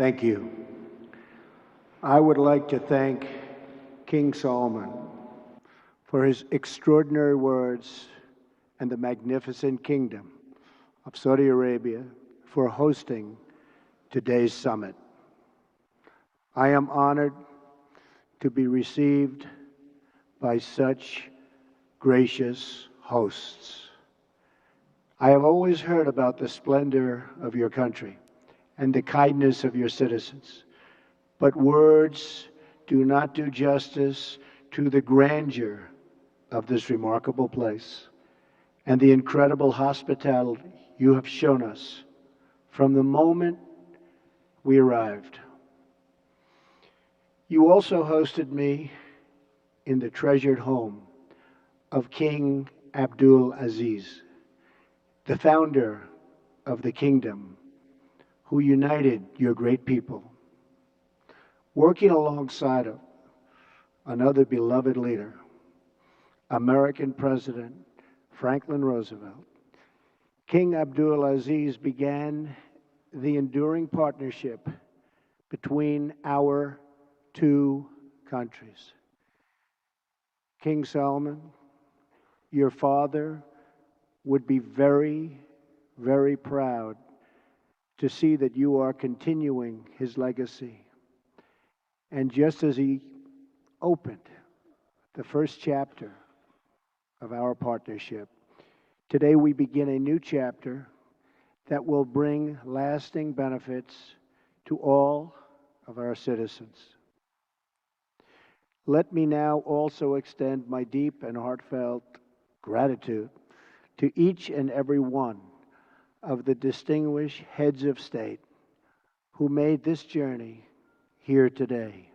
Thank you. I would like to thank King Solomon for his extraordinary words and the magnificent kingdom of Saudi Arabia for hosting today's summit. I am honored to be received by such gracious hosts. I have always heard about the splendor of your country and the kindness of your citizens, but words do not do justice to the grandeur of this remarkable place and the incredible hospitality you have shown us from the moment we arrived. You also hosted me in the treasured home of King Abdul Aziz, the founder of the kingdom, who united your great people. Working alongside of another beloved leader, American President Franklin Roosevelt, King Abdul Aziz began the enduring partnership between our two countries. King Solomon, your father would be very, very proud to see that you are continuing his legacy. And just as he opened the first chapter of our partnership, today we begin a new chapter that will bring lasting benefits to all of our citizens. Let me now also extend my deep and heartfelt gratitude to each and every one of the distinguished heads of state who made this journey here today.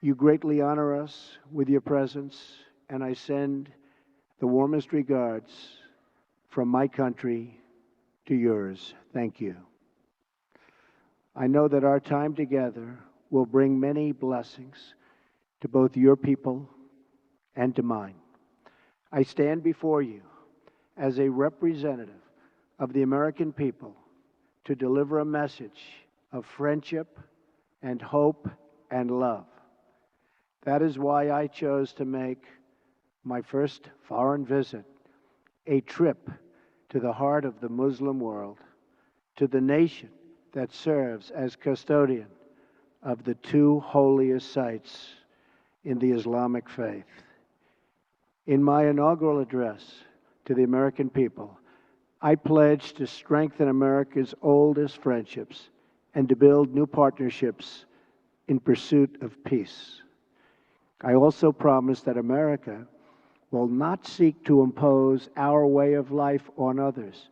You greatly honor us with your presence, and I send the warmest regards from my country to yours. Thank you. I know that our time together will bring many blessings to both your people and to mine. I stand before you as a representative of the American people to deliver a message of friendship and hope and love. That is why I chose to make my first foreign visit a trip to the heart of the Muslim world, to the nation that serves as custodian of the two holiest sites in the Islamic faith. In my inaugural address to the American people, I pledge to strengthen America's oldest friendships and to build new partnerships in pursuit of peace. I also promise that America will not seek to impose our way of life on others,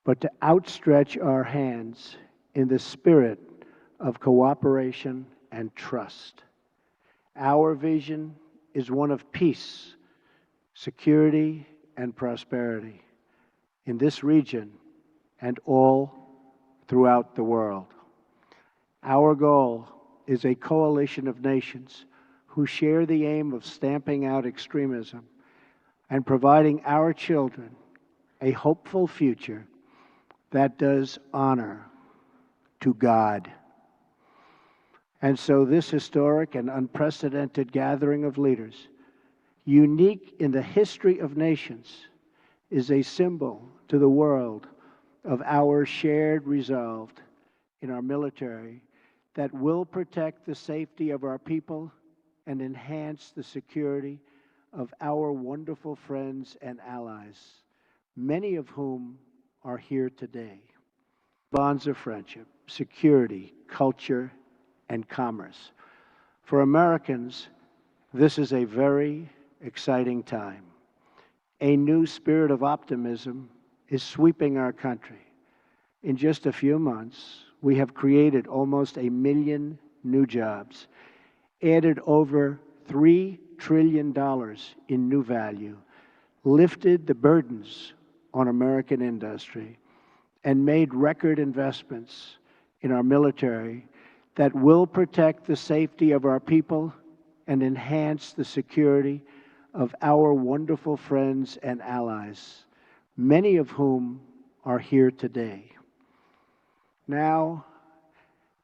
but to outstretch our hands in the spirit of cooperation and trust. Our vision is one of peace, security, and prosperity in this region and all throughout the world. Our goal is a coalition of nations who share the aim of stamping out extremism and providing our children a hopeful future that does honor to God. And so this historic and unprecedented gathering of leaders, unique in the history of nations, is a symbol to the world of our shared resolve in our military that will protect the safety of our people and enhance the security of our wonderful friends and allies, many of whom are here today. Bonds of friendship, security, culture, and commerce. For Americans, this is a very exciting time. A new spirit of optimism is sweeping our country. In just a few months, we have created almost 1 million new jobs, added over $3 trillion in new value, lifted the burdens on American industry, and made record investments in our military that will protect the safety of our people and enhance the security of our wonderful friends and allies, many of whom are here today. Now,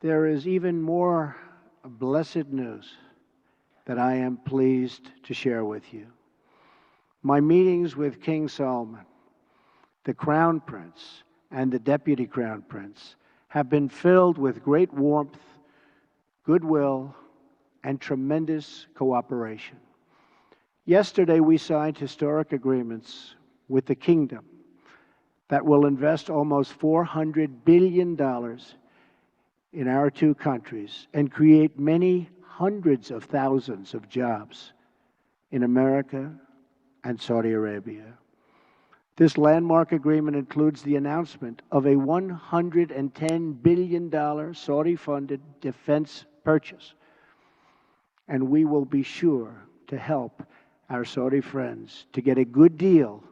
there is even more blessed news that I am pleased to share with you. My meetings with King Salman, the Crown Prince, and the Deputy Crown Prince have been filled with great warmth, goodwill, and tremendous cooperation. Yesterday, we signed historic agreements with the Kingdom that will invest almost $400 billion in our two countries and create many hundreds of thousands of jobs in America and Saudi Arabia. This landmark agreement includes the announcement of a $110 billion Saudi-funded defense purchase, and we will be sure to help our Saudi friends to get a good deal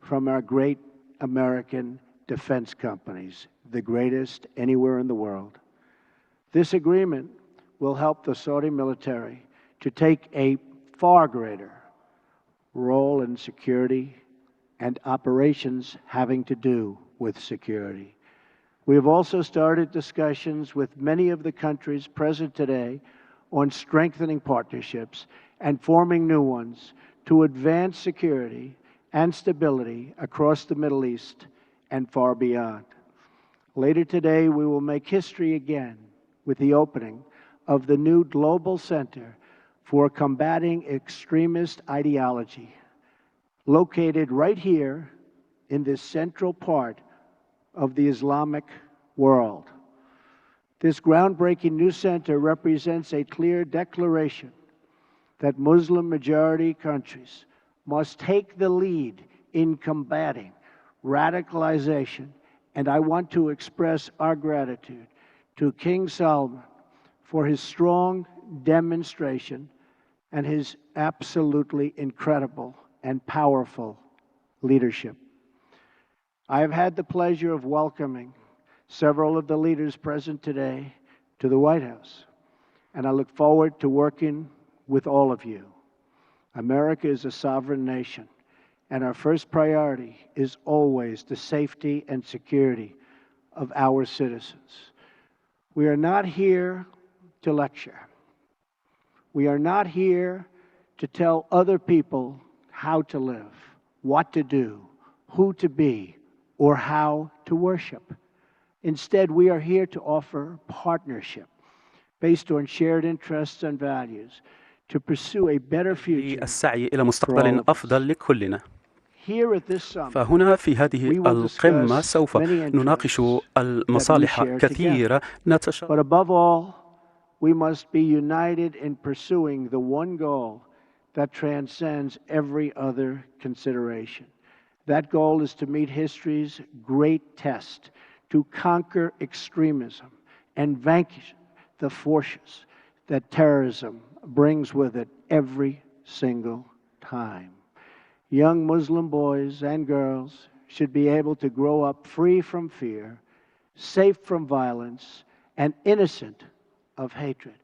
from our great American defense companies, the greatest anywhere in the world. This agreement will help the Saudi military to take a far greater role in security and operations having to do with security. We have also started discussions with many of the countries present today on strengthening partnerships and forming new ones to advance security and stability across the Middle East and far beyond. Later today, we will make history again with the opening of the new Global Center for Combating Extremist Ideology, located right here in this central part of the Islamic world. This groundbreaking new center represents a clear declaration that Muslim-majority countries must take the lead in combating radicalization, and I want to express our gratitude to King Salman for his strong demonstration and his absolutely incredible and powerful leadership. I have had the pleasure of welcoming several of the leaders present today to the White House, and I look forward to working with all of you. America is a sovereign nation, and our first priority is always the safety and security of our citizens. We are not here to lecture. We are not here to tell other people how to live, what to do, who to be, or how to worship. Instead, we are here to offer partnership based on shared interests and values to pursue a better future السعي إلى for all مستقبل of us. أفضل لكلنا. Here at this summit, فهنا في هذه we will القمة discuss سوف many نناقش interests that we المصالح share كثيرة together. نتشارك. But above all, we must be united in pursuing the one goal that transcends every other consideration. That goal is to meet history's great test, to conquer extremism and vanquish the forces that terrorism brings with it every single time. Young Muslim boys and girls should be able to grow up free from fear, safe from violence, and innocent of hatred.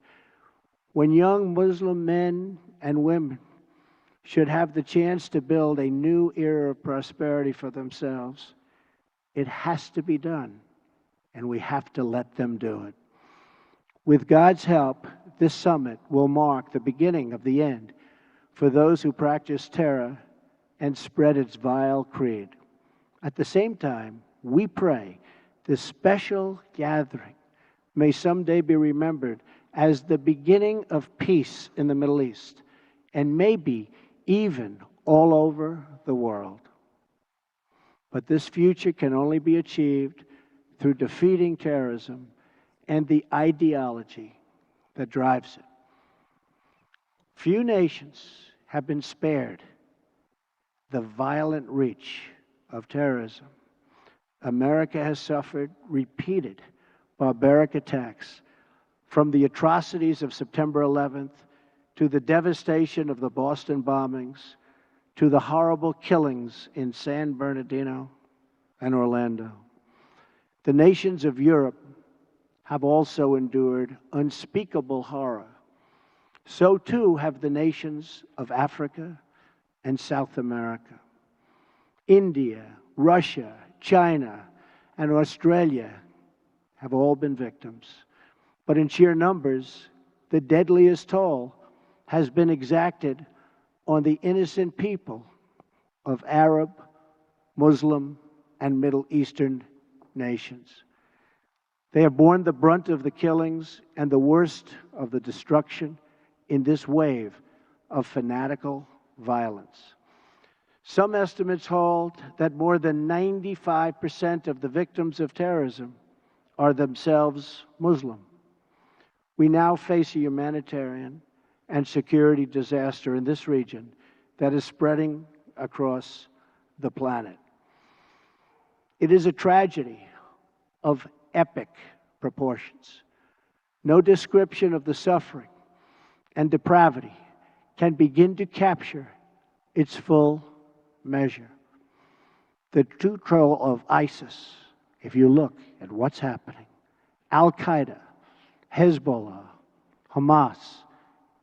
When young Muslim men and women should have the chance to build a new era of prosperity for themselves, it has to be done, and we have to let them do it. With God's help, this summit will mark the beginning of the end for those who practice terror and spread its vile creed. At the same time, we pray this special gathering may someday be remembered as the beginning of peace in the Middle East, and maybe even all over the world. But this future can only be achieved through defeating terrorism and the ideology that drives it. Few nations have been spared the violent reach of terrorism. America has suffered repeated barbaric attacks, from the atrocities of September 11th to the devastation of the Boston bombings to the horrible killings in San Bernardino and Orlando. The nations of Europe have also endured unspeakable horror. So too have the nations of Africa and South America. India, Russia, China, and Australia have all been victims. but in sheer numbers, the deadliest toll has been exacted on the innocent people of Arab, Muslim, and Middle Eastern nations. They have borne the brunt of the killings and the worst of the destruction in this wave of fanatical violence. Some estimates hold that more than 95% of the victims of terrorism are themselves Muslim. We now face a humanitarian and security disaster in this region that is spreading across the planet. It is a tragedy of epic proportions. No description of the suffering and depravity can begin to capture its full measure. The true control of ISIS, if you look at what's happening, Al-Qaeda, Hezbollah, Hamas,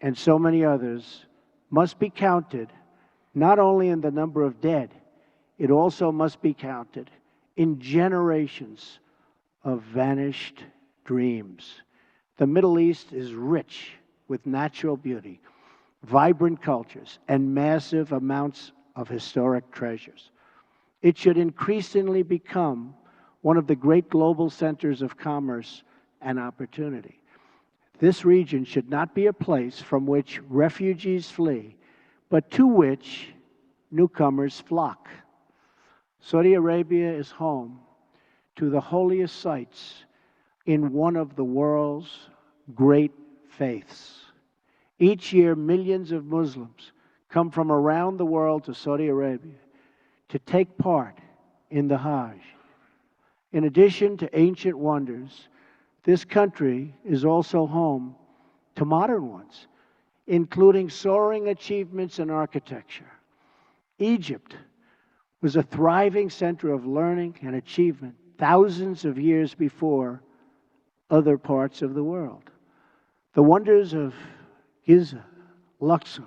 and so many others, must be counted not only in the number of dead, it also must be counted in generations of vanished dreams. The Middle East is rich with natural beauty, vibrant cultures, and massive amounts of historic treasures. It should increasingly become one of the great global centers of commerce and opportunity. This region should not be a place from which refugees flee, but to which newcomers flock. Saudi Arabia is home to the holiest sites in one of the world's great faiths. Each year, millions of Muslims come from around the world to Saudi Arabia to take part in the Hajj. In addition to ancient wonders, this country is also home to modern ones, including soaring achievements in architecture. Egypt was a thriving center of learning and achievement thousands of years before other parts of the world. The wonders of Giza, Luxor,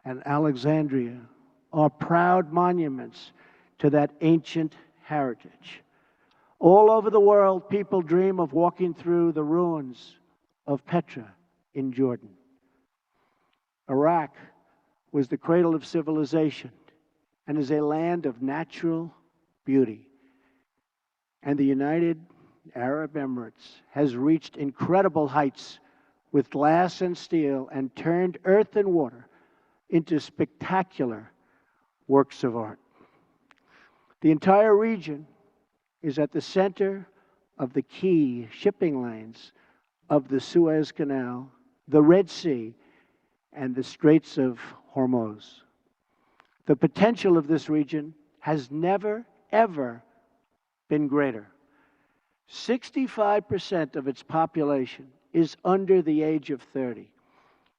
and Alexandria are proud monuments to that ancient heritage. All over the world, people dream of walking through the ruins of Petra in Jordan. Iraq was the cradle of civilization and is a land of natural beauty. And the United Arab Emirates has reached incredible heights with glass and steel and turned earth and water into spectacular works of art. The entire region is at the center of the key shipping lanes of the Suez Canal, the Red Sea, and the Straits of Hormuz. The potential of this region has never, ever been greater. 65% of its population is under the age of 30.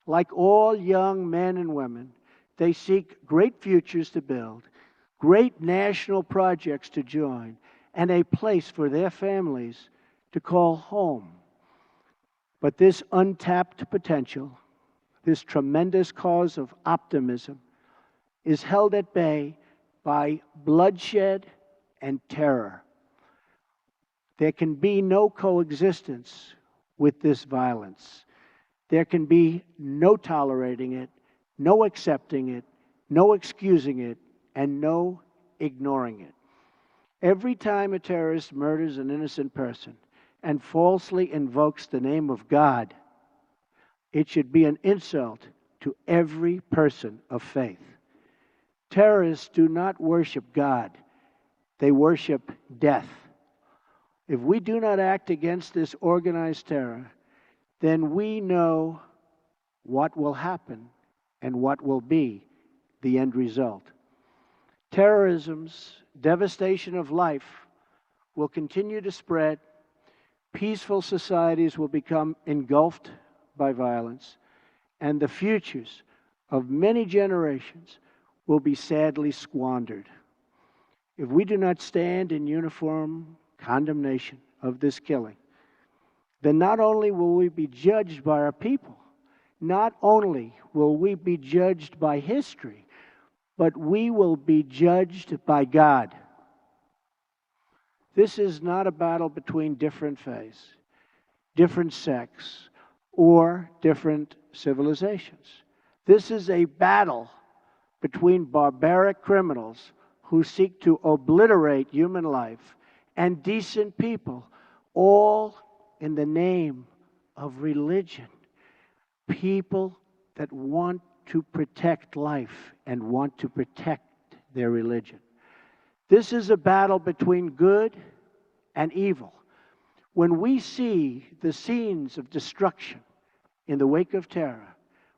Like all young men and women, they seek great futures to build, great national projects to join, and a place for their families to call home. But this untapped potential, this tremendous cause of optimism, is held at bay by bloodshed and terror. There can be no coexistence with this violence. There can be no tolerating it, no accepting it, no excusing it, and no ignoring it. Every time a terrorist murders an innocent person and falsely invokes the name of God, it should be an insult to every person of faith. Terrorists do not worship God, they worship death. If we do not act against this organized terror, then we know what will happen and what will be the end result. Terrorism's devastation of life will continue to spread. Peaceful societies will become engulfed by violence, and the futures of many generations will be sadly squandered. If we do not stand in uniform condemnation of this killing, then not only will we be judged by our people, not only will we be judged by history, but we will be judged by God. This is not a battle between different faiths. different sects, or different civilizations. This is a battle between barbaric criminals who seek to obliterate human life and decent people, all in the name of religion. People that want to protect life and want to protect their religion. This is a battle between good and evil. When we see the scenes of destruction in the wake of terror,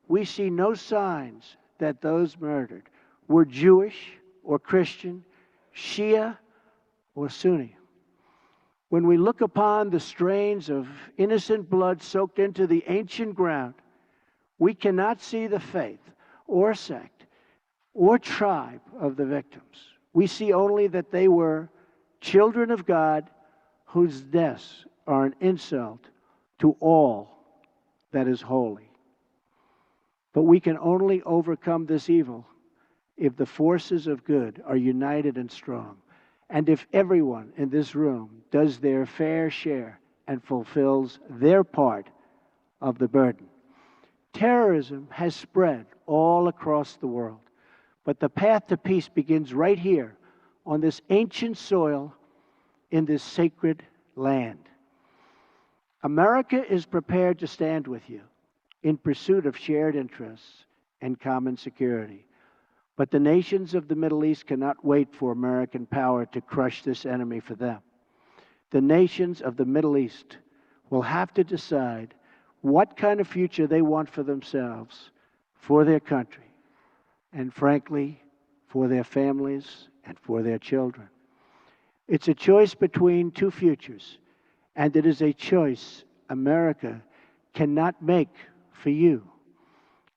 we see no signs that those murdered were Jewish or Christian, Shia or Sunni. When we look upon the strains of innocent blood soaked into the ancient ground, we cannot see the faith or sect or tribe of the victims. We see only that they were children of God whose deaths are an insult to all that is holy. But we can only overcome this evil if the forces of good are united and strong, and if everyone in this room does their fair share and fulfills their part of the burden. Terrorism has spread all across the world, but the path to peace begins right here on this ancient soil in this sacred land. America is prepared to stand with you in pursuit of shared interests and common security. But the nations of the Middle East cannot wait for American power to crush this enemy for them. The nations of the Middle East will have to decide what kind of future they want for themselves, for their country, and frankly, for their families and for their children. It's a choice between two futures, and it is a choice America cannot make for you.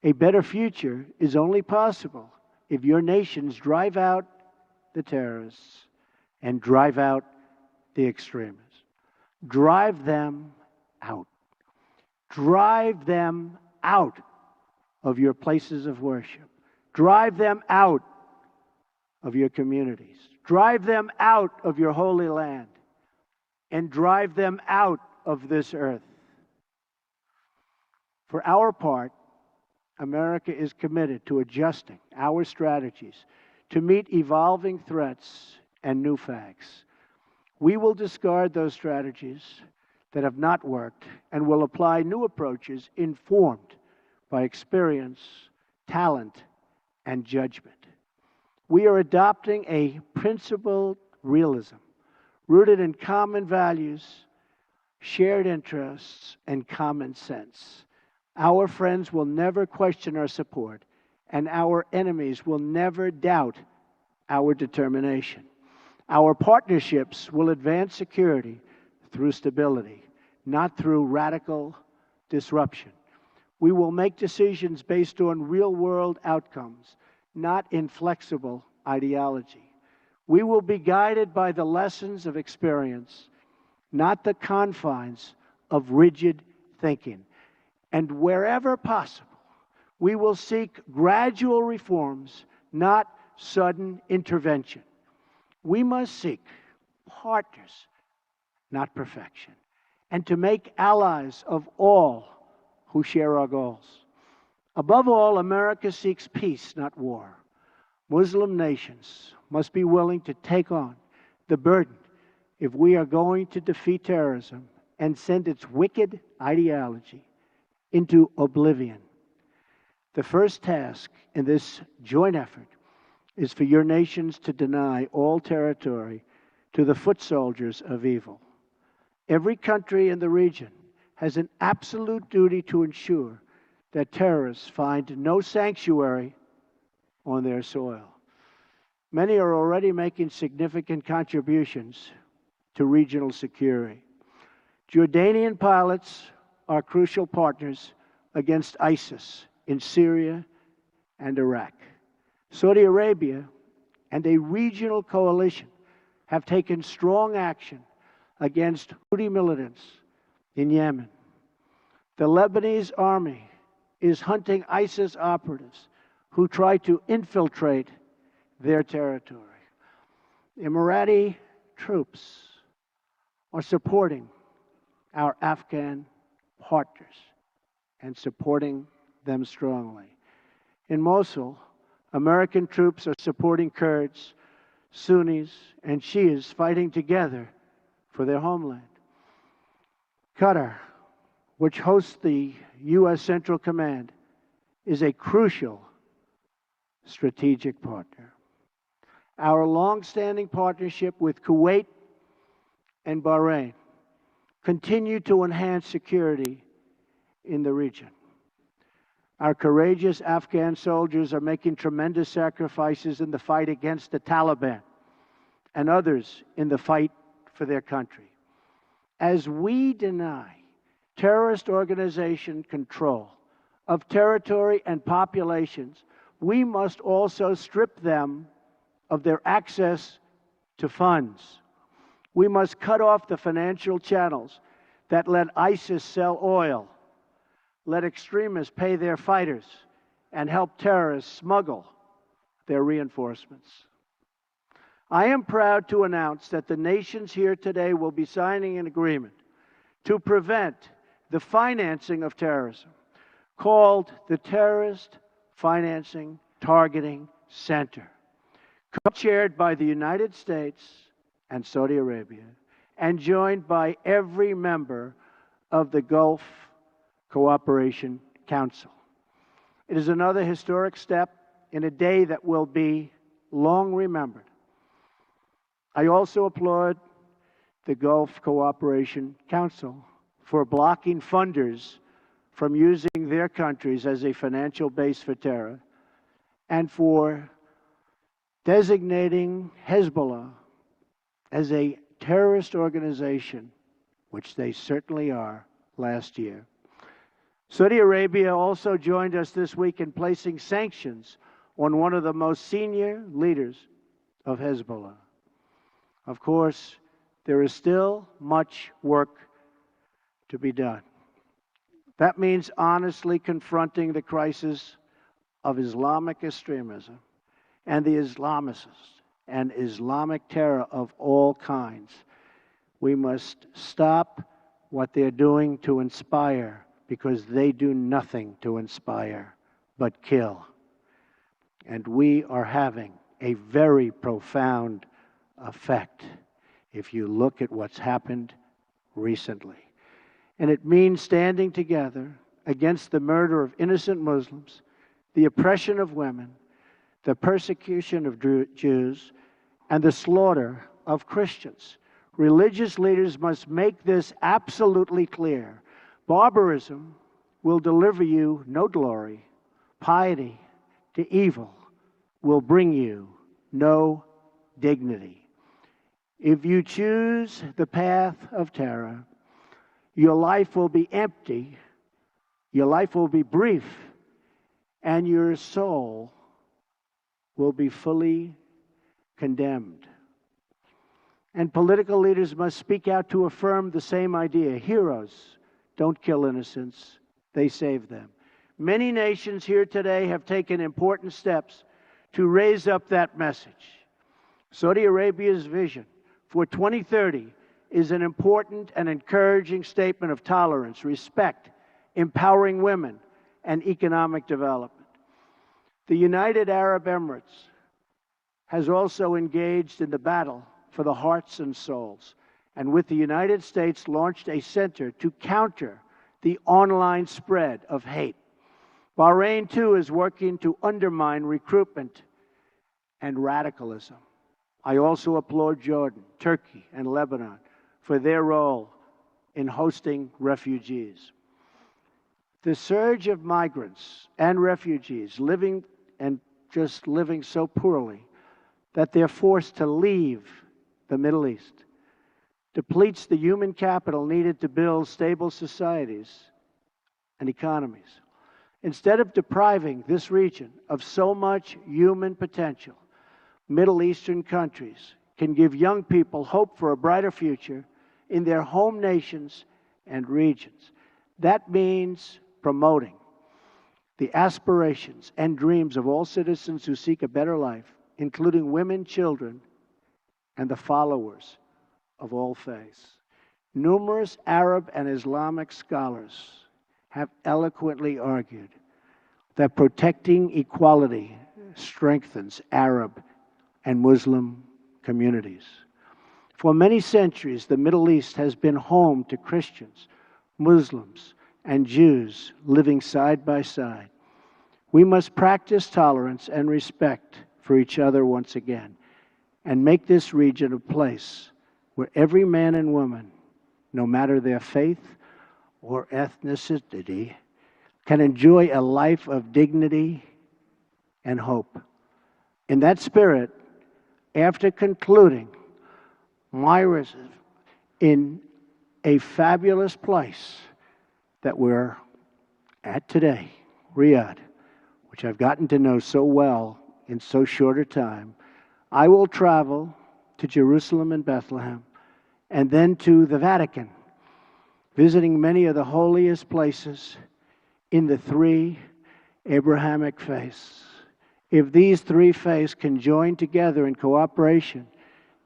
A better future is only possible if your nations drive out the terrorists and drive out the extremists. Drive them out. Drive them out of your places of worship. Drive them out of your communities. Drive them out of your holy land. And drive them out of this earth. For our part, America is committed to adjusting our strategies to meet evolving threats and new facts. We will discard those strategies that have not worked and will apply new approaches informed by experience, talent, and judgment. We are adopting a principled realism rooted in common values, shared interests, and common sense. Our friends will never question our support, and our enemies will never doubt our determination. Our partnerships will advance security through stability, not through radical disruption. We will make decisions based on real-world outcomes, not inflexible ideology. We will be guided by the lessons of experience, not the confines of rigid thinking. And wherever possible, we will seek gradual reforms, not sudden intervention. We must seek partners, not perfection, and to make allies of all who share our goals. Above all, America seeks peace, not war. Muslim nations must be willing to take on the burden if we are going to defeat terrorism and send its wicked ideology into oblivion. The first task in this joint effort is for your nations to deny all territory to the foot soldiers of evil. Every country in the region has an absolute duty to ensure that terrorists find no sanctuary on their soil. Many are already making significant contributions to regional security. Jordanian pilots are crucial partners against ISIS in Syria and Iraq. Saudi Arabia and a regional coalition have taken strong action against Houthi militants in Yemen. The Lebanese army is hunting ISIS operatives who try to infiltrate their territory. Emirati troops are supporting our Afghan partners and supporting them strongly. In Mosul, American troops are supporting Kurds, Sunnis, and Shias fighting together for their homeland. Qatar, which hosts the U.S. Central Command, is a crucial strategic partner. Our long-standing partnership with Kuwait and Bahrain continue to enhance security in the region. Our courageous Afghan soldiers are making tremendous sacrifices in the fight against the Taliban and others in the fight for their country. As we deny terrorist organization control of territory and populations, we must also strip them of their access to funds. We must cut off the financial channels that let ISIS sell oil, let extremists pay their fighters, and help terrorists smuggle their reinforcements. I am proud to announce that the nations here today will be signing an agreement to prevent the financing of terrorism, called the Terrorist Financing Targeting Center, co-chaired by the United States and Saudi Arabia, and joined by every member of the Gulf Cooperation Council. It is another historic step in a day that will be long remembered. I also applaud the Gulf Cooperation Council for blocking funders from using their countries as a financial base for terror, and for designating Hezbollah as a terrorist organization, which they certainly are, last year. Saudi Arabia also joined us this week in placing sanctions on one of the most senior leaders of Hezbollah. Of course, there is still much work to be done. That means honestly confronting the crisis of Islamic extremism and the Islamists and Islamic terror of all kinds. We must stop what they're doing to inspire, because they do nothing to inspire but kill. And we are having a very profound effect if you look at what's happened recently. And it means standing together against the murder of innocent Muslims, the oppression of women, the persecution of Jews, and the slaughter of Christians. Religious leaders must make this absolutely clear. Barbarism will deliver you no glory. Piety to evil will bring you no dignity. If you choose the path of terror, your life will be empty, your life will be brief, and your soul will be fully condemned. And political leaders must speak out to affirm the same idea. Heroes don't kill innocents, they save them. Many nations here today have taken important steps to raise up that message. Saudi Arabia's vision for 2030 is an important and encouraging statement of tolerance, respect, empowering women, and economic development. The United Arab Emirates has also engaged in the battle for the hearts and souls, and with the United States launched a center to counter the online spread of hate. Bahrain, too, is working to undermine recruitment and radicalism. I also applaud Jordan, Turkey, and Lebanon for their role in hosting refugees. The surge of migrants and refugees living so poorly that they're forced to leave the Middle East depletes the human capital needed to build stable societies and economies. Instead of depriving this region of so much human potential, Middle Eastern countries can give young people hope for a brighter future in their home nations and regions. That means promoting the aspirations and dreams of all citizens who seek a better life, including women, children, and the followers of all faiths. Numerous Arab and Islamic scholars have eloquently argued that protecting equality strengthens Arab and Muslim communities. For many centuries, the Middle East has been home to Christians, Muslims, and Jews living side by side. We must practice tolerance and respect for each other once again and make this region a place where every man and woman, no matter their faith or ethnicity, can enjoy a life of dignity and hope. In that spirit, after concluding my residence in a fabulous place that we're at today, Riyadh, which I've gotten to know so well in so short a time, I will travel to Jerusalem and Bethlehem and then to the Vatican, visiting many of the holiest places in the three Abrahamic faiths. If these three faiths can join together in cooperation,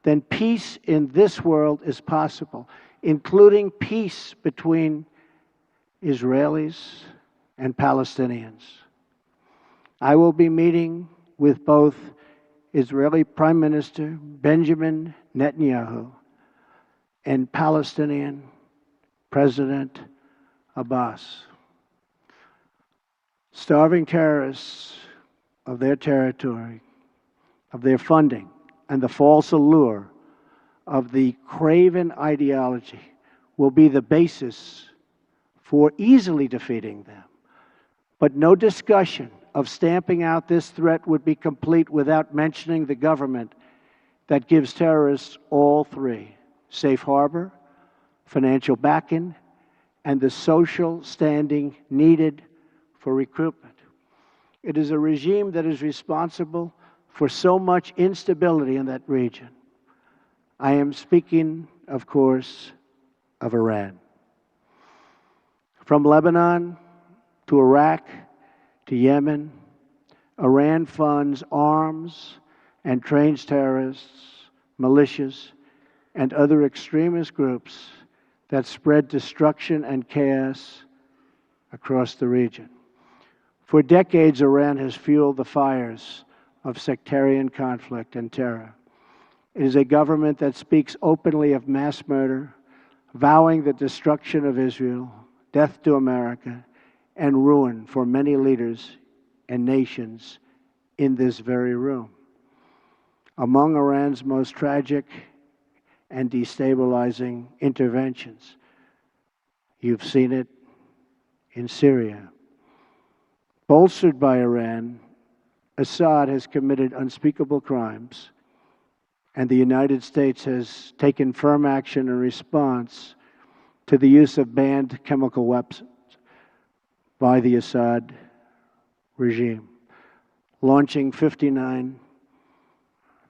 then peace in this world is possible, including peace between Israelis and Palestinians. I will be meeting with both Israeli Prime Minister Benjamin Netanyahu and Palestinian President Abbas. Starving terrorists of their territory, of their funding, and the false allure of the craven ideology will be the basis for easily defeating them. But no discussion of stamping out this threat would be complete without mentioning the government that gives terrorists all three: safe harbor, financial backing, and the social standing needed for recruitment. It is a regime that is responsible for so much instability in that region. I am speaking, of course, of Iran. From Lebanon to Iraq to Yemen, Iran funds arms and trains terrorists, militias, and other extremist groups that spread destruction and chaos across the region. For decades, Iran has fueled the fires of sectarian conflict and terror. It is a government that speaks openly of mass murder, vowing the destruction of Israel, death to America, and ruin for many leaders and nations in this very room. Among Iran's most tragic and destabilizing interventions, you've seen it in Syria. Bolstered by Iran, Assad has committed unspeakable crimes, and the United States has taken firm action in response to the use of banned chemical weapons by the Assad regime, launching 59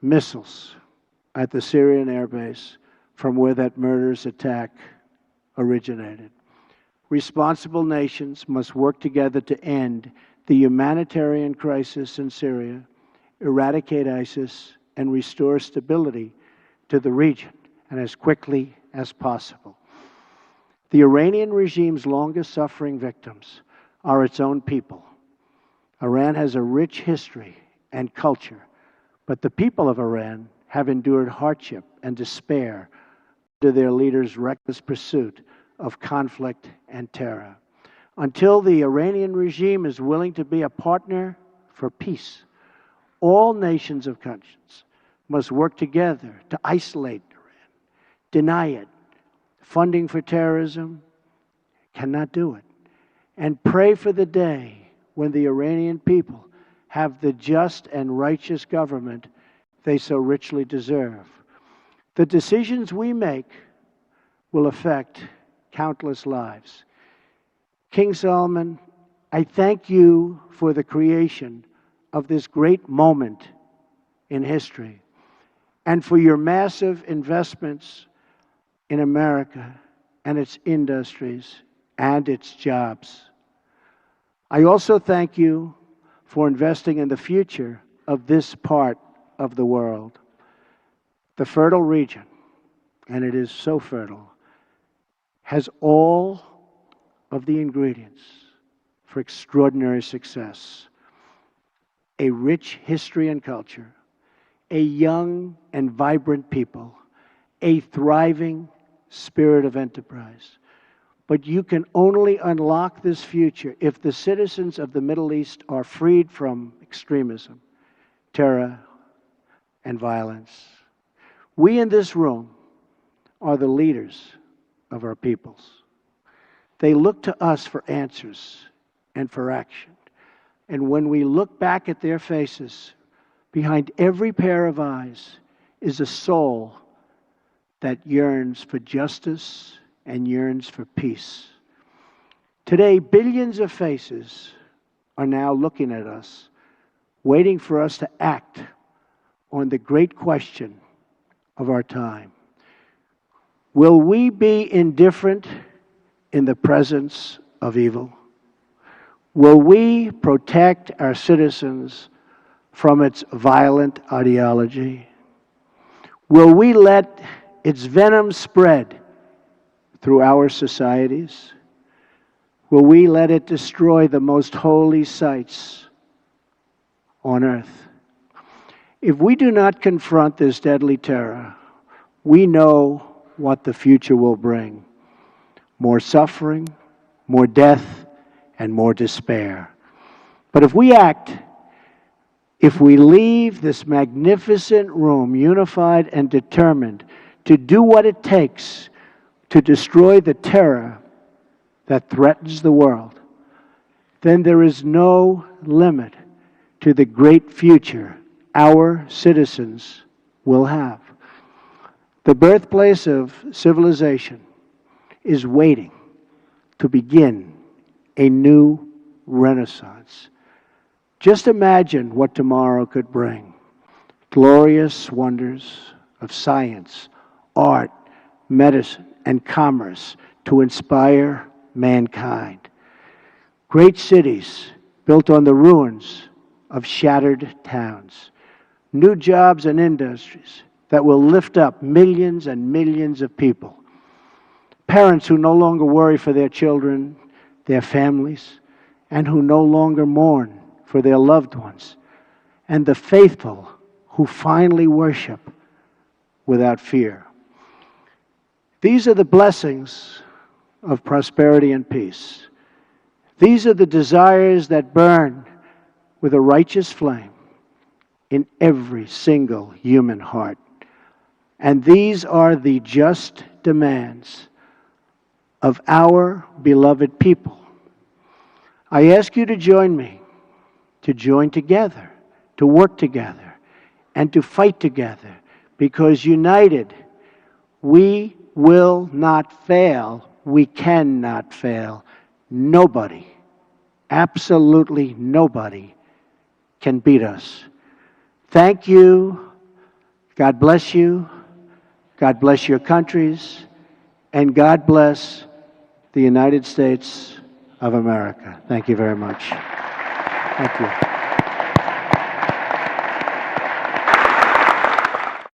missiles at the Syrian airbase from where that murderous attack originated. Responsible nations must work together to end the humanitarian crisis in Syria, eradicate ISIS, and restore stability to the region, and as quickly as possible. The Iranian regime's longest-suffering victims are its own people. Iran has a rich history and culture, but the people of Iran have endured hardship and despair under their leaders' reckless pursuit of conflict and terror. Until the Iranian regime is willing to be a partner for peace, all nations of conscience must work together to isolate Iran, deny it. Funding for terrorism cannot do it. And pray for the day when the Iranian people have the just and righteous government they so richly deserve. The decisions we make will affect countless lives. King Solomon, I thank you for the creation of this great moment in history and for your massive investments in America and its industries and its jobs. I also thank you for investing in the future of this part of the world. The fertile region, and it is so fertile, has all of the ingredients for extraordinary success: a rich history and culture, a young and vibrant people, a thriving spirit of enterprise. But you can only unlock this future if the citizens of the Middle East are freed from extremism, terror, and violence. We in this room are the leaders of our peoples. They look to us for answers and for action. And when we look back at their faces, behind every pair of eyes is a soul that yearns for justice and yearns for peace. Today, billions of faces are now looking at us, waiting for us to act on the great question of our time. Will we be indifferent in the presence of evil? Will we protect our citizens from its violent ideology? Will we let its venom spread through our societies? Will we let it destroy the most holy sites on earth? If we do not confront this deadly terror, we know what the future will bring: more suffering, more death, and more despair. But if we act, if we leave this magnificent room unified and determined to do what it takes to destroy the terror that threatens the world, then there is no limit to the great future our citizens will have. The birthplace of civilization is waiting to begin a new renaissance. Just imagine what tomorrow could bring: glorious wonders of science, art, medicine, and commerce to inspire mankind. Great cities built on the ruins of shattered towns. New jobs and industries that will lift up millions and millions of people. Parents who no longer worry for their children, their families, and who no longer mourn for their loved ones. And the faithful who finally worship without fear. These are the blessings of prosperity and peace. These are the desires that burn with a righteous flame in every single human heart. And these are the just demands of our beloved people. I ask you to join me, to join together, to work together, and to fight together, because united, we will not fail. We cannot fail. Nobody, absolutely nobody, can beat us. Thank you. God bless you. God bless your countries. And God bless the United States of America. Thank you very much. Thank you.